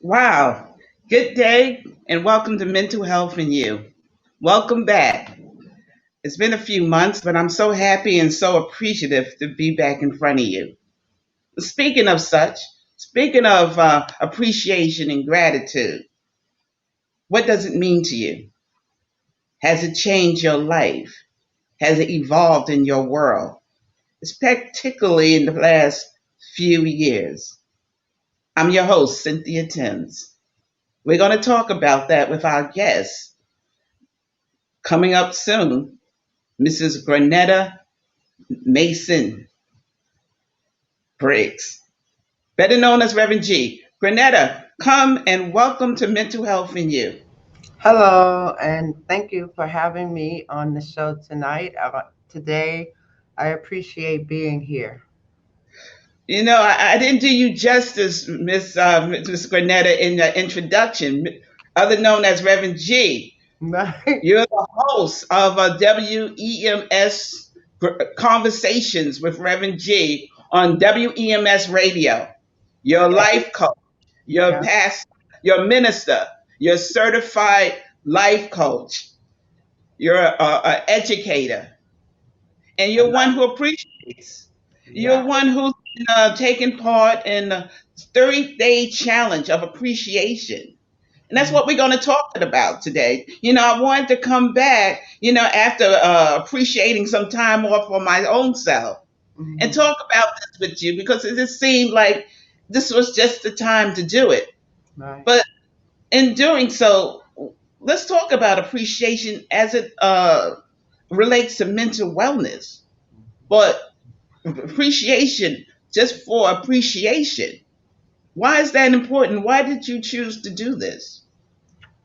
Wow. Good day and welcome to Mental Health and You. Welcome back. It's been a few months, but I'm so happy and so appreciative to be back in front of you. Speaking of appreciation and gratitude, what does it mean to you? Has it changed your life? Has it evolved in your world? It's particularly in the last few years. I'm your host, Cynthia Timms. We're going to talk about that with our guest coming up soon, Mrs. Grenetta Mason Briggs, better known as Reverend G. Grenetta, come and welcome to Mental Health and You. Hello, and thank you for having me on the show tonight. Today, I appreciate being here. I didn't do you justice, Miss Grenetta, in the introduction, other known as Reverend G. Right? You're the host of WEMS Conversations with Reverend G on WEMS Radio. Your Yeah, life coach, your yeah, pastor, your minister, your certified life coach, you're an educator, and you're one who appreciates. You're yeah. one who's taken part in the 30-day challenge of appreciation. And that's Mhm, what we're going to talk about today. I wanted to come back, after appreciating some time off for my own self and mhm. talk about this with you because it just seemed like this was just the time to do it. Right. But in doing so, let's talk about appreciation as it relates to mental wellness. But appreciation just for appreciation. Why is that important? Why did you choose to do this?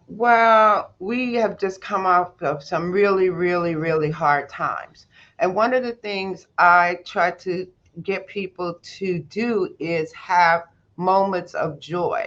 Well, we have just come off of some really, really, really hard times. And one of the things I try to get people to do is have moments of joy.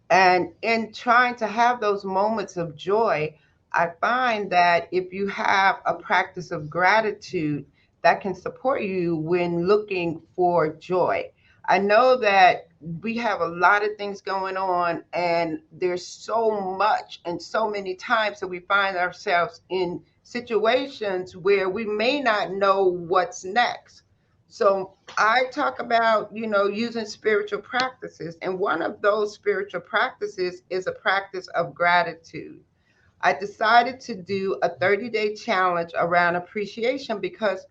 And in trying to have those moments of joy, I find that if you have a practice of gratitude, that can support you when looking for joy. I know that we have a lot of things going on, and there's so much and so many times that we find ourselves in situations where we may not know what's next. So I talk about, using spiritual practices, and one of those spiritual practices is a practice of gratitude. I decided to do a 30-day challenge around appreciation because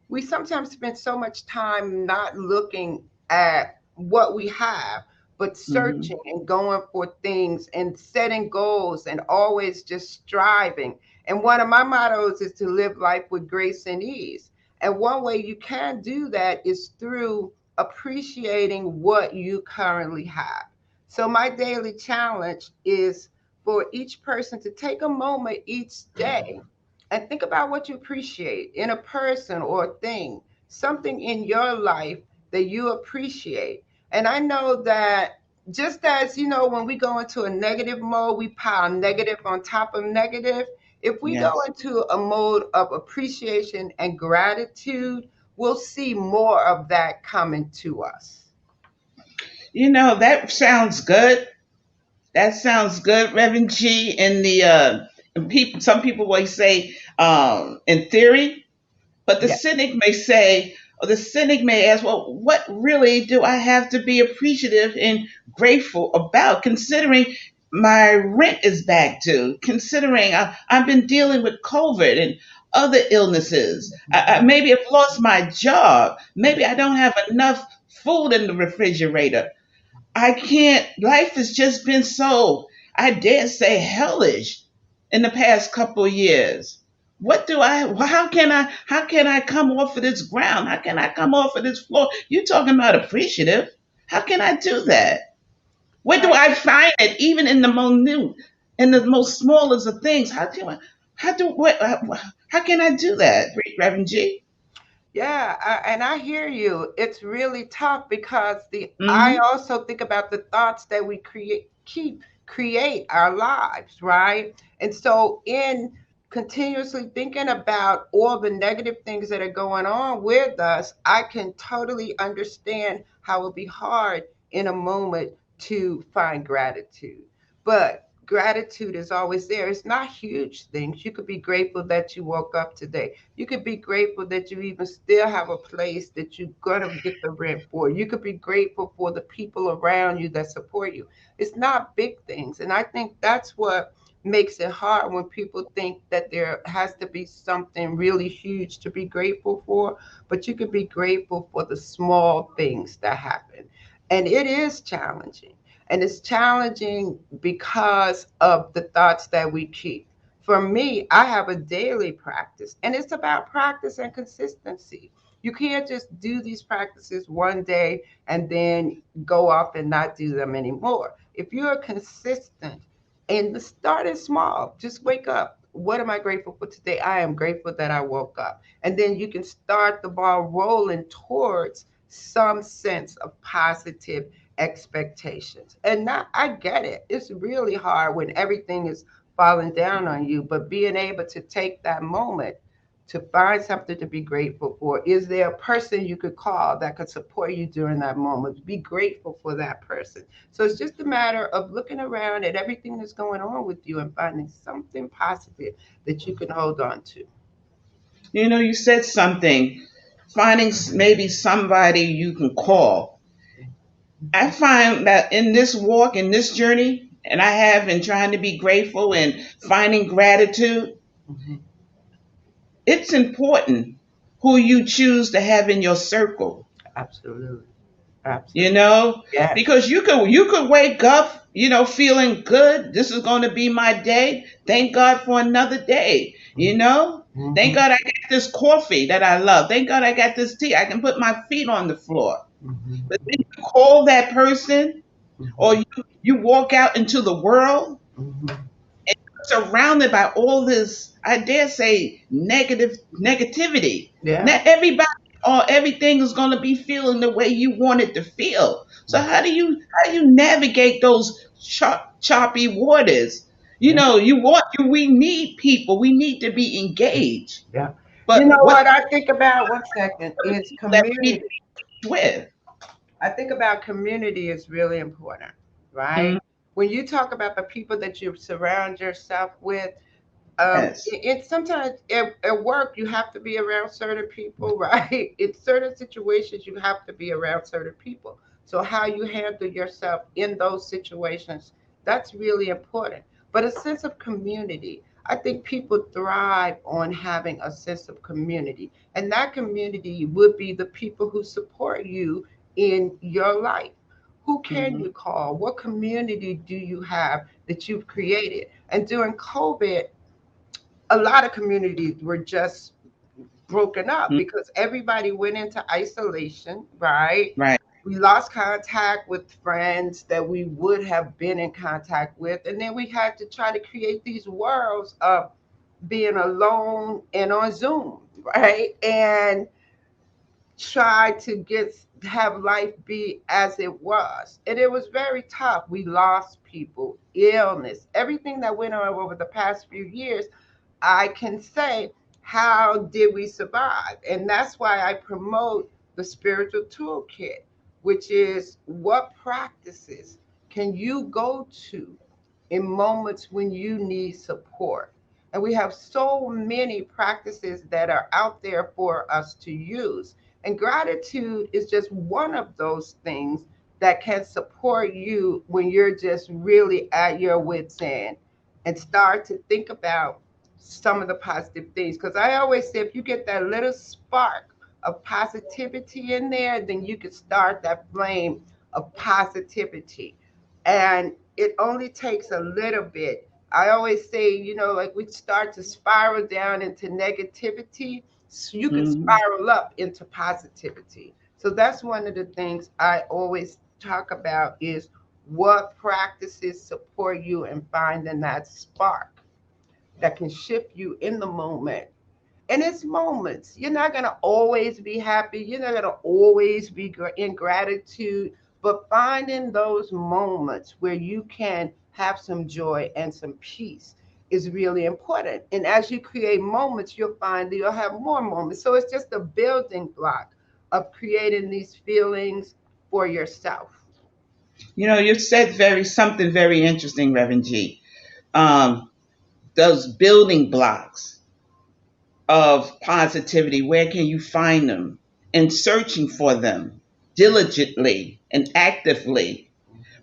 we sometimes spend so much time not looking at what we have, but Hmm. searching and going for things and setting goals and always just striving. And one of my mottos is to live life with grace and ease. And one way you can do that is through appreciating what you currently have. So, my daily challenge is for each person to take a moment each day and think about what you appreciate in a person or a thing, something in your life that you appreciate. And I know that just as, when we go into a negative mode, we pile negative on top of negative. If we go Yes. into a mode of appreciation and gratitude, we'll see more of that coming to us. That sounds good. That sounds good, Reverend G. In the some people will say in theory, but the Yeah. cynic may say, or the cynic may ask, well, what really do I have to be appreciative and grateful about, considering my rent is back due, considering I've been dealing with COVID and other illnesses. Maybe I've lost my job. Maybe I don't have enough food in the refrigerator. I can't, life has just been so, I dare say, hellish in the past couple of years. How can I come off of this ground? How can I come off of this floor? You're talking about appreciative. How can I do that? Where do Right. I find it? Even in the minute, in the most smallest of things. How can I do that, Reverend G? Yeah, and I hear you. It's really tough because the I Mm-hmm. also think about the thoughts that we create our lives, right? And so in continuously thinking about all the negative things that are going on with us, I can totally understand how it would be hard in a moment to find gratitude. But gratitude is always there. It's not huge things. You could be grateful that you woke up today. You could be grateful that you even still have a place that you're going to get the rent for. You could be grateful for the people around you that support you. It's not big things. And I think that's what makes it hard when people think that there has to be something really huge to be grateful for, but you could be grateful for the small things that happen. And it is challenging. And it's challenging because of the thoughts that we keep. For me, I have a daily practice, and it's about practice and consistency. You can't just do these practices one day and then go off and not do them anymore. If you're consistent and start it small, just wake up. What am I grateful for today? I am grateful that I woke up. And then you can start the ball rolling towards some sense of positive expectations. And not, I get it. It's really hard when everything is falling down on you, but being able to take that moment to find something to be grateful for. Is there a person you could call that could support you during that moment? Be grateful for that person. So it's just a matter of looking around at everything that's going on with you and finding something positive that you can hold on to. You said something, finding maybe somebody you can call. I find that in this walk, in this journey, and I have in trying to be grateful and finding gratitude, Mhm. it's important who you choose to have in your circle. Absolutely. you Absolutely. know Yes. because you could wake up feeling good. This is going to be my day. Thank God for another day. Thank Mm-hmm. God I got this coffee that I love. Thank God I got this tea. I can put my feet on the floor. But then Mm-hmm. you call that person, or Mm-hmm. you walk out into the world Mm-hmm. surrounded by all this, I dare say, negativity. Yeah. Not everybody or everything is going to be feeling the way you want it to feel. So how do you navigate those choppy waters? Yeah. We need people. We need to be engaged. Yeah. But You know what what I think about? One second are the is people that we need to community. be with? I think about community is really important, right? Mm, When you talk about the people that you surround yourself with, yes. it sometimes at work you have to be around certain people, right? In certain situations you have to be around certain people. So how you handle yourself in those situations, that's really important. But a sense of community, I think people thrive on having a sense of community, and that community would be the people who support you in your life. Who can Hmm. you call? What community do you have that you've created? And during COVID, a lot of communities were just broken up because everybody went into isolation, right? Right. We lost contact with friends that we would have been in contact with. And then we had to try to create these worlds of being alone and on Zoom, right? And try to get have life be as it was. And it was very tough. We lost people, illness, everything that went on over the past few years. I can say, how did we survive? And that's why I promote the spiritual toolkit, which is what practices can you go to in moments when you need support. And we have so many practices that are out there for us to use. And gratitude is just one of those things that can support you when you're just really at your wits' end and start to think about some of the positive things. Because I always say, if you get that little spark of positivity in there, then you can start that flame of positivity. And it only takes a little bit. I always say, like we start to spiral down into negativity, so you can Hmm. spiral up into positivity. So that's one of the things I always talk about is what practices support you in finding that spark that can shift you in the moment. And it's moments. You're not going to always be happy. You're not going to always be in gratitude, but finding those moments where you can have some joy and some peace is really important. And as you create moments, you'll find that you'll have more moments. So it's just a building block of creating these feelings for yourself. You said something very interesting, Reverend G. Um, those building blocks of positivity, where can you find them? And searching for them diligently and actively.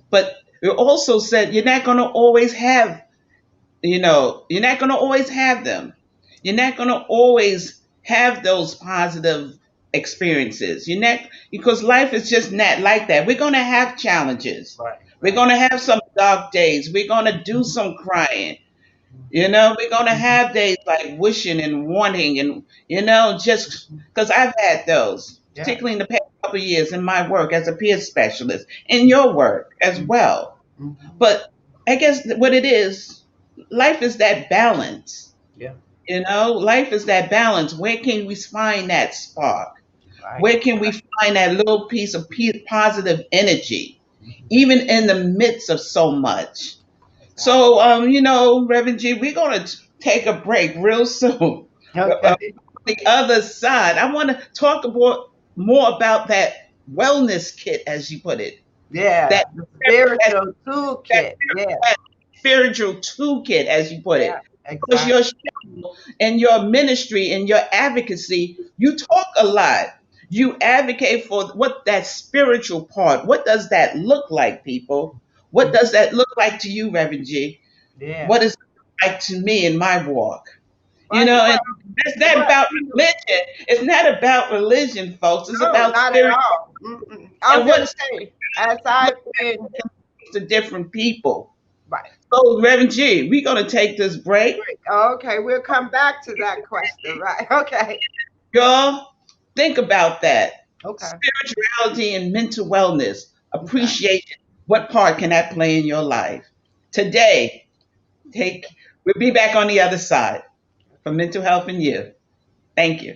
But you also said you're not going to always have, you're not going to always have them. You're not going to always have those positive experiences. You're not, because life is just not like that. We're going to have challenges. Right, We're right. going to have some dark days. We're going to do some crying. We're going to have days like wishing and wanting, and, just because I've had those, Yeah. particularly in the past couple of years in my work as a peer specialist, in your work as well. Mm-hmm. But I guess what it is, life is that balance. Yeah. Life is that balance. Where can we find that spark? Right. Where can we find that little piece of positive energy, even in the midst of so much? Exactly. So, Reverend G, we're going to take a break real soon. Okay. The other side, I want to talk more about that wellness kit, as you put it, Yeah. that The that, spiritual that, toolkit. Yeah. that spiritual toolkit, as you put Yeah. it. Because Exactly. your show and your ministry and your advocacy, you talk a lot. You advocate for what that spiritual part. What does that look like, people? What does that look like to you, Reverend G? Yeah. What is it like to me in my walk? Right. And it's not Well, about religion. It's not about religion, folks. It's no, about not at spirit all. Mm-mm. I was and going to what's say, as I've been, to different people. right. So, Reverend G, we're going to take this break. Great. Okay, we'll come back to that question, right? Okay. Y'all, think about that. Okay. Spirituality and mental wellness, Okay. appreciation. What part can that play in your life? Today, we'll be back on the other side for mental health and you. Thank you.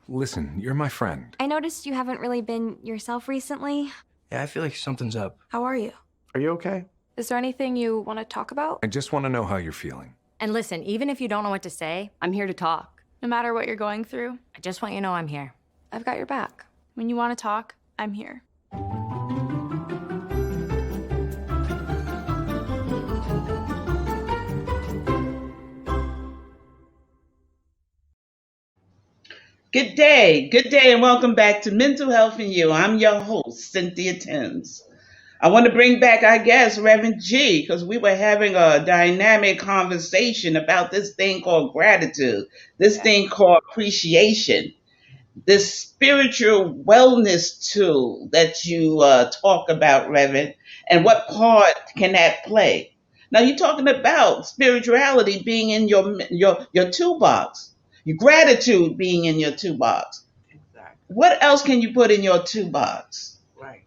Listen, you're my friend. I noticed you haven't really been yourself recently. Yeah, I feel like something's up. How are you? Are you okay? Is there anything you want to talk about? I just want to know how you're feeling. And listen, even if you don't know what to say, I'm here to talk. No matter what you're going through, I just want you to know I'm here. I've got your back. when you want to talk, I'm here. Good day, and welcome back to Mental Health and You. I'm your host, Cynthia Timms. I want to bring back our guest, Reverend G, because we were having a dynamic conversation about this thing called gratitude, this thing called appreciation, this spiritual wellness tool that you talk about, Reverend, and what part can that play? Now you're talking about spirituality being in your toolbox, your gratitude being in your toolbox. Exactly. What else can you put in your toolbox? Right.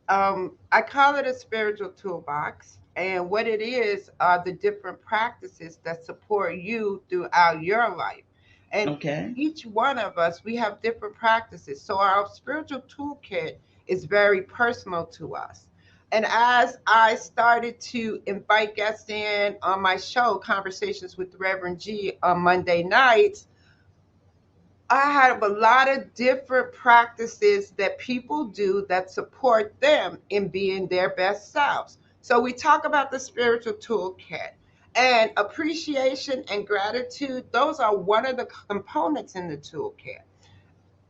I call it a spiritual toolbox. And what it is are the different practices that support you throughout your life. And Okay. each one of us, we have different practices. So our spiritual toolkit is very personal to us. And as I started to invite guests in on my show, Conversations with Reverend G, on Monday nights, I have a lot of different practices that people do that support them in being their best selves. So we talk about the spiritual toolkit, and appreciation and gratitude. Those are one of the components in the toolkit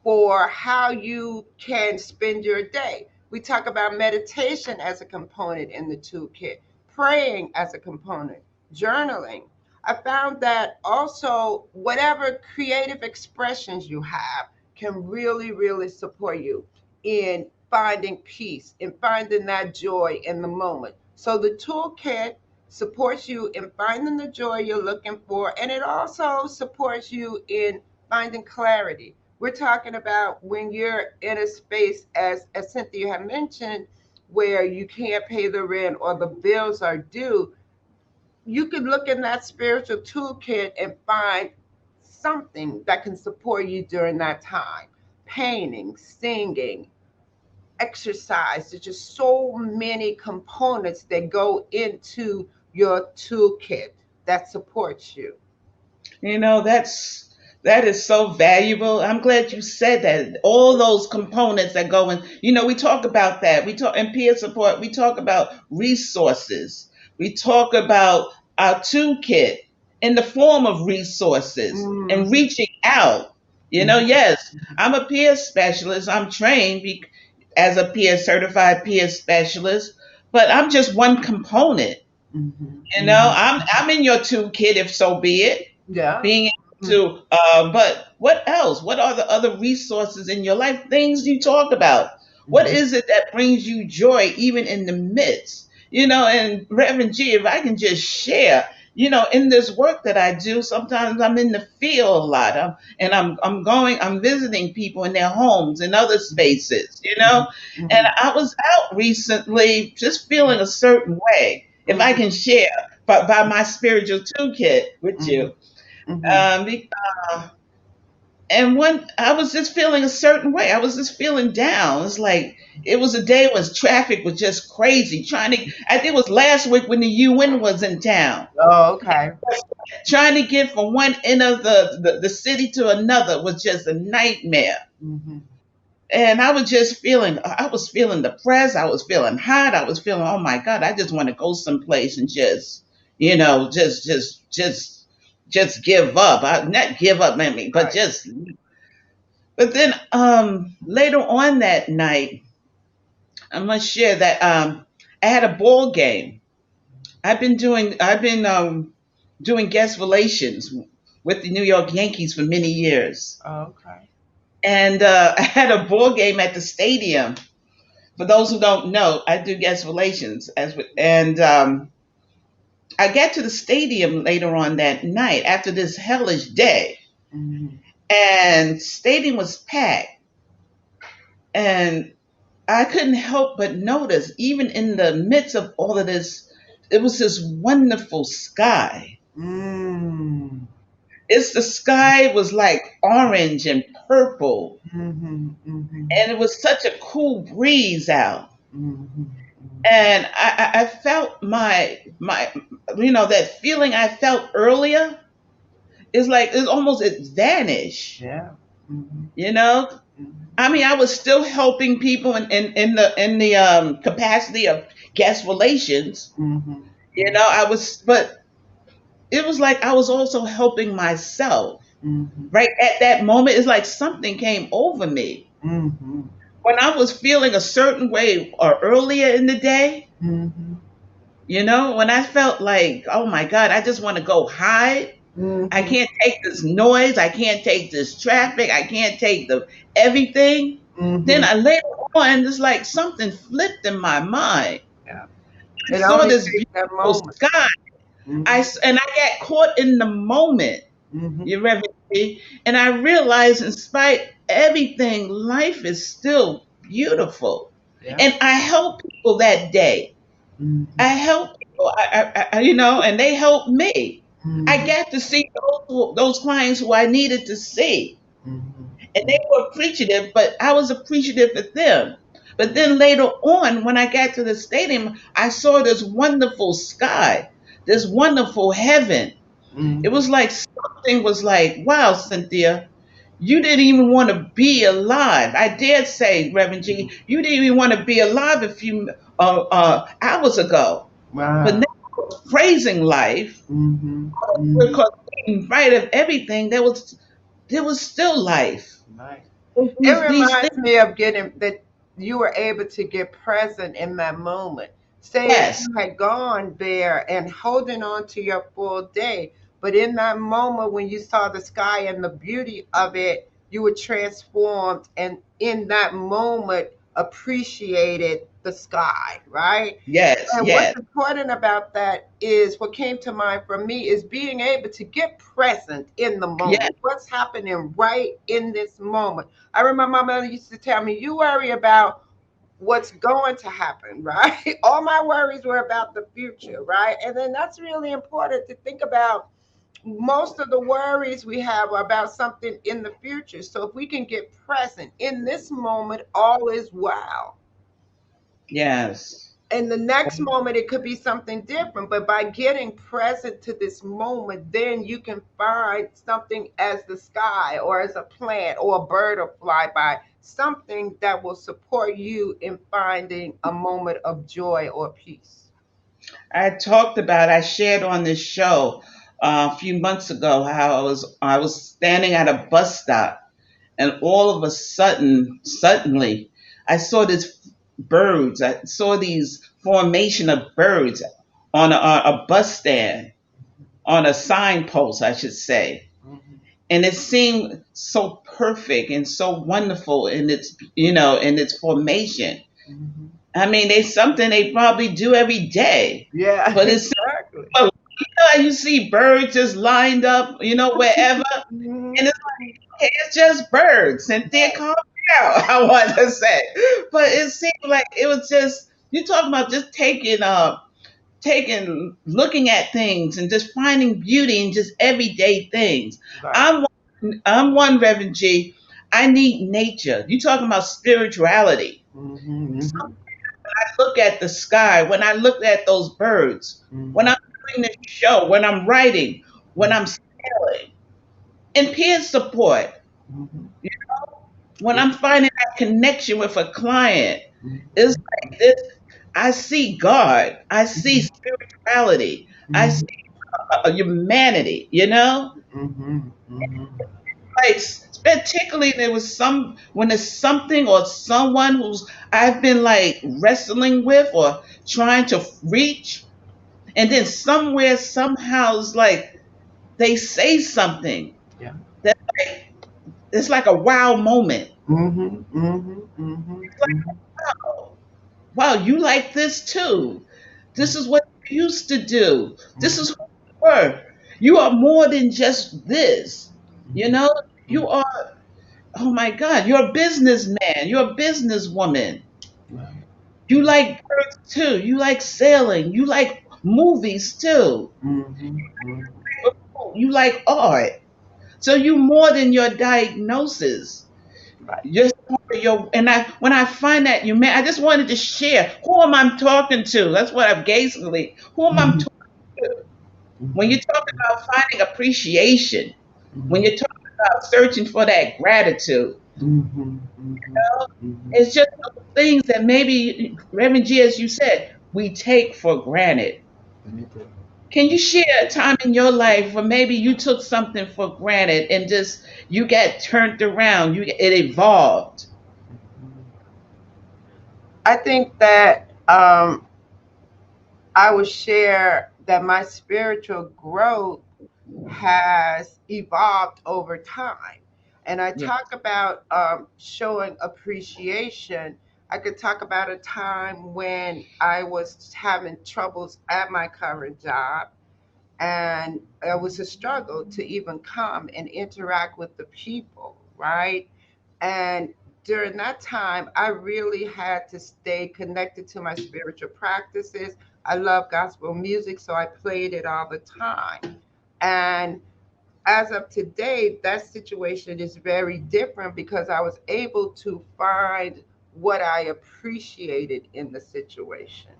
for how you can spend your day. We talk about meditation as a component in the toolkit, praying as a component, journaling. I found that also whatever creative expressions you have can really, really support you in finding peace, in finding that joy in the moment. So the toolkit supports you in finding the joy you're looking for, and it also supports you in finding clarity, We're talking about when you're in a space, as Cynthia had mentioned, where you can't pay the rent or the bills are due. You can look in that spiritual toolkit and find something that can support you during that time. Painting, singing, exercise. There's just so many components that go into your toolkit that supports you. You know, that is so valuable. I'm glad you said that. All those components that go in, we talk about that. We talk in peer support, we talk about resources. We talk about our toolkit in the form of resources and Mm-hmm. reaching out. Yes, I'm a peer specialist. I'm trained as a peer certified peer specialist, but I'm just one component. Mm-hmm. I'm in your toolkit if so be it, Yeah. being able to but what else? What are the other resources in your life, things you talk about? What Mm-hmm. is it that brings you joy even in the midst? And Reverend G, if I can just share, in this work that I do, sometimes I'm in the field a lot. I'm visiting people in their homes and other spaces, and Mm-hmm. I was out recently just feeling a certain way, if I Mm-hmm. can share, by my spiritual toolkit with Mm-hmm. you. Mm-hmm. Um, be- and when I was just feeling a certain way, I was just feeling down. It's like it was a day when traffic was just crazy. I think it was last week when the UN was in town. Oh, okay. Trying to get from one end of the city to another was just a nightmare. Mm-hmm. And I was feeling depressed. I was feeling hot. I was feeling, oh my God, I just want to go someplace and just, just give up. Not give up, I mean, but Right. just, but then, later on that night, I must share that, I had a ball game. I've been, doing guest relations with the New York Yankees for many years. Oh, okay. And, I had a ball game at the stadium. For those who don't know, I do guest relations and I get to the stadium later on that night after this hellish day, Mm-hmm. and stadium was packed, and I couldn't help but notice, even in the midst of all of this, it was this wonderful sky. Mm. It's the sky was like orange and purple, Mm-hmm. Mm-hmm. and it was such a cool breeze out. Mm-hmm. And I felt that feeling I felt earlier is like it's almost it vanished. Yeah. Mm-hmm. You know, Mm-hmm. I mean, I was still helping people in the capacity of guest relations. Mm-hmm. I was, but it was like I was also helping myself. Mm-hmm. Right at that moment, it's like something came over me Mm-hmm. when I was feeling a certain way or earlier in the day. Mm-hmm. When I felt like, oh my God, I just want to go hide. I Mm-hmm. can't take this noise. I can't take this traffic. I can't take the everything. Then Mm-hmm. I later on, it's like something flipped in my mind. Yeah. I It saw only this takes that beautiful moment. sky. Mm-hmm. And I got caught in the moment. Mm-hmm. You reverend me, and I realized, in spite everything, life is still beautiful. Yeah. And I helped people that day. Mm-hmm. I help people, and they help me. I Mm-hmm. got to see those clients who I needed to see, and Mm-hmm. they were appreciative, but I was appreciative of them. But then later on, when I got to the stadium, I saw this wonderful sky, this wonderful heaven. It Mm-hmm. was like something was like, wow, Cynthia, you didn't even want to be alive. I dare say, Reverend G, you didn't even want to be alive a few hours ago. But now Wow. I was praising life Mm-hmm. Mm-hmm. because in spite of everything, there was still life. Right. It These things, reminds me of getting that you were able to get present in that moment. Say if yes. you had gone there and holding on to your full day, but in that moment when you saw the sky and the beauty of it, you were transformed. And in that moment appreciated the sky, right? Yes, And what's yes, important about that is what came to mind for me is being able to get present in the yes. moment. What's happening right in this moment? I remember my mother used to tell me, you worry about what's going to happen, right? All my worries were about the future, right? And then that's really important to think about. Most of the worries we have are about something in the future. So if we can get present in this moment, all is well. Yes. In the next moment, it could be something different. But by getting present to this moment, then you can find something as the sky or as a plant or a bird or fly by, something that will support you in finding a moment of joy or peace. I shared on this show a few months ago how I was standing at a bus stop, and all of a suddenly, I saw this birds. I saw these formation of birds on a bus stand, on a signpost, I should say. Mhm, And it seemed so perfect and so wonderful in its, in its formation. mhm. I mean, they something they probably do every day, Yeah, but it's exactly. how you see birds just lined up, wherever, Mhm. and it's like, okay, it's just birds. Cynthia, calm down. I want to say, but it seemed like it was just you talking about just looking at things and just finding beauty in just everyday things. Right. I'm one Reverend G. I need nature. You talking about spirituality. Mhm, I look at the sky, when I look at those birds, when mhm, I'm doing this show, when I'm writing, when mhm, I'm sailing, and peer support, mhm. when Yeah. I'm finding that connection with a client, it's Mhm, like this. I see God. I see mhm, spirituality. I see mhm, humanity. mhm, mhm. Like, particularly there was when there's something or someone who's I've been like wrestling with or trying to reach, and then somewhere somehow it's like they say something Yeah. that it's like a wow moment. Mhm, mhm, mhm, mhm, Oh, wow, you like this too. This is what you used to do. This mhm, is who you were. You are more than just this. You mhm, know, mhm. you are, oh my God, you're a businessman. You're a businesswoman. Right. You like birds too. You like sailing. You like movies too. Mhm, mhm. You like art. So you more than your diagnosis. Right. Just and when I find that I just wanted to share who am I talking to? That's what I'm basically who am I Mhm, talking to? When you mhm, talk about finding appreciation, when mhm, you talk about searching for that gratitude, mhm, mhm, mhm. it's just those things that maybe Reverend G, as you said, we take for granted. Grenetta. Can you share a time in your life where maybe you took something for granted and just you got turned around, it evolved? I think that I would share that my spiritual growth has evolved over time. And I Yeah. talk about showing appreciation. I could talk about a time when I was having troubles at my current job, and it was a struggle to even come and interact with the people, right? And during that time, I really had to stay connected to my spiritual practices. I love gospel music, so I played it all the time. And as of today, that situation is very different because I was able to find what I appreciated in the situation.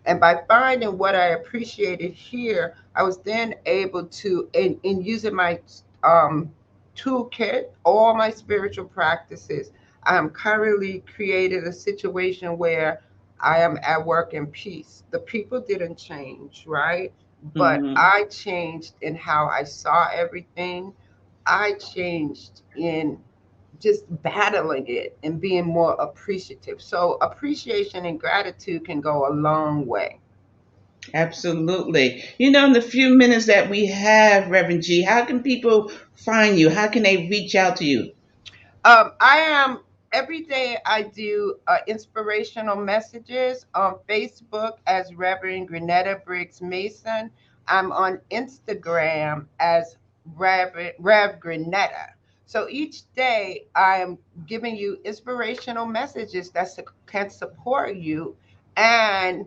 And by finding what I appreciated here, I was then able to, in using my toolkit, all my spiritual practices, I'm currently created a situation where I am at work in peace. The people didn't change, right? But Hmm. I changed in how I saw everything. I changed in just battling it and being more appreciative. So, appreciation and gratitude can go a long way. Absolutely. In the few minutes that we have, Reverend G, how can people find you? How can they reach out to you? I am. every day I do inspirational messages on Facebook as Reverend Grenetta Briggs Mason. I'm on Instagram as Rev Grenetta. So each day I am giving you inspirational messages that can support you and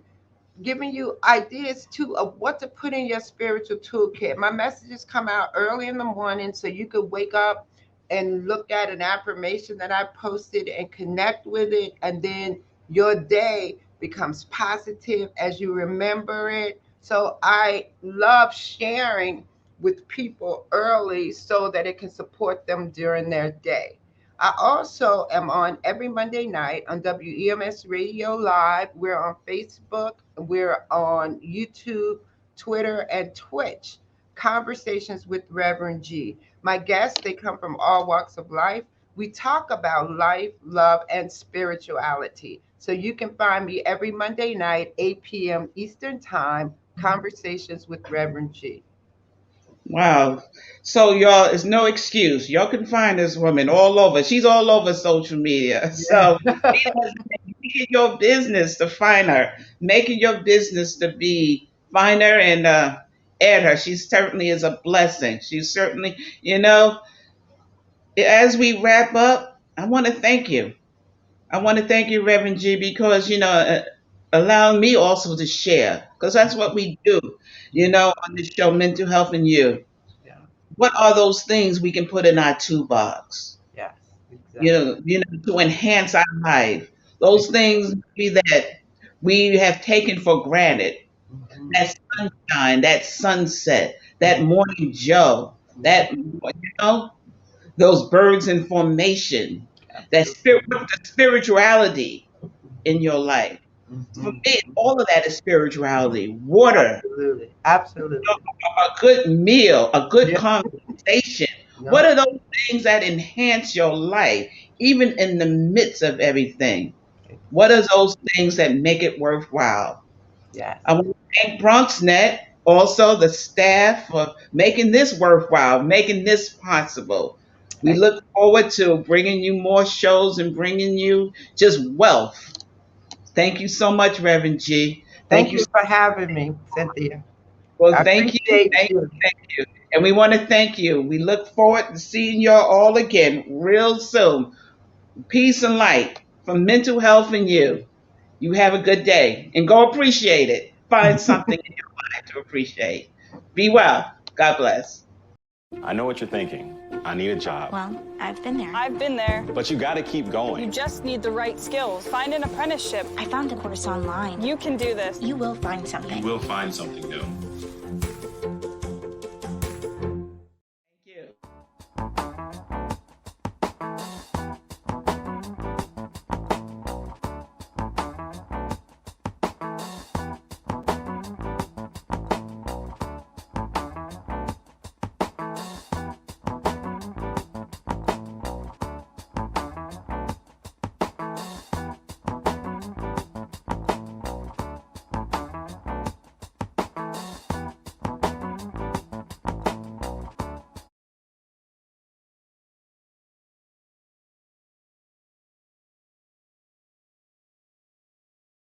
giving you ideas too of what to put in your spiritual toolkit. My messages come out early in the morning so you could wake up and look at an affirmation that I posted and connect with it, and then your day becomes positive as you remember it. So I love sharing with people early so that it can support them during their day. I also am on every Monday night on WEMS Radio Live. We're on Facebook, we're on YouTube, Twitter, and Twitch. Conversations with Reverend G. My guests, they come from all walks of life. We talk about life, love, and spirituality. So you can find me every Monday night, 8 p.m. Eastern Time, Conversations with Reverend G. Wow. So y'all, it's no excuse. Y'all can find this woman all over. She's all over social media. So make it your business to find her. Make it your business to find her and add her. She certainly is a blessing. She's certainly, as we wrap up, I want to thank you. I want to thank you, Reverend G, because, allowing me also to share, because that's what we do, on this show, Mental Health and You. Yeah. What are those things we can put in our toolbox, Yes, exactly. to enhance our life? Those things maybe that we have taken for granted, that sunshine, that sunset, that morning joe, that, those birds in formation, that the spirituality in your life. For me, all of that is spirituality. Water, Absolutely. Absolutely. a good meal, a good Yeah. conversation. Yeah. What are those things that enhance your life, even in the midst of everything? What are those things that make it worthwhile? Yes. I want to thank Bronxnet, also the staff, for making this worthwhile, making this possible. We look forward to bringing you more shows and bringing you just wealth. Thank you so much, Reverend G. Thank you for having me, Cynthia. Well, I thank you. appreciate you. Thank you. And we want to thank you. We look forward to seeing y'all all again real soon. Peace and light from Mental Health and You. You have a good day and go appreciate it. Find something in your life to appreciate. Be well. God bless. I know what you're thinking. I need a job. Well, I've been there. I've been there. But you gotta keep You going. just need the right skills. Find an apprenticeship. I found a course online. You can do this. You will find something. We'll find something new.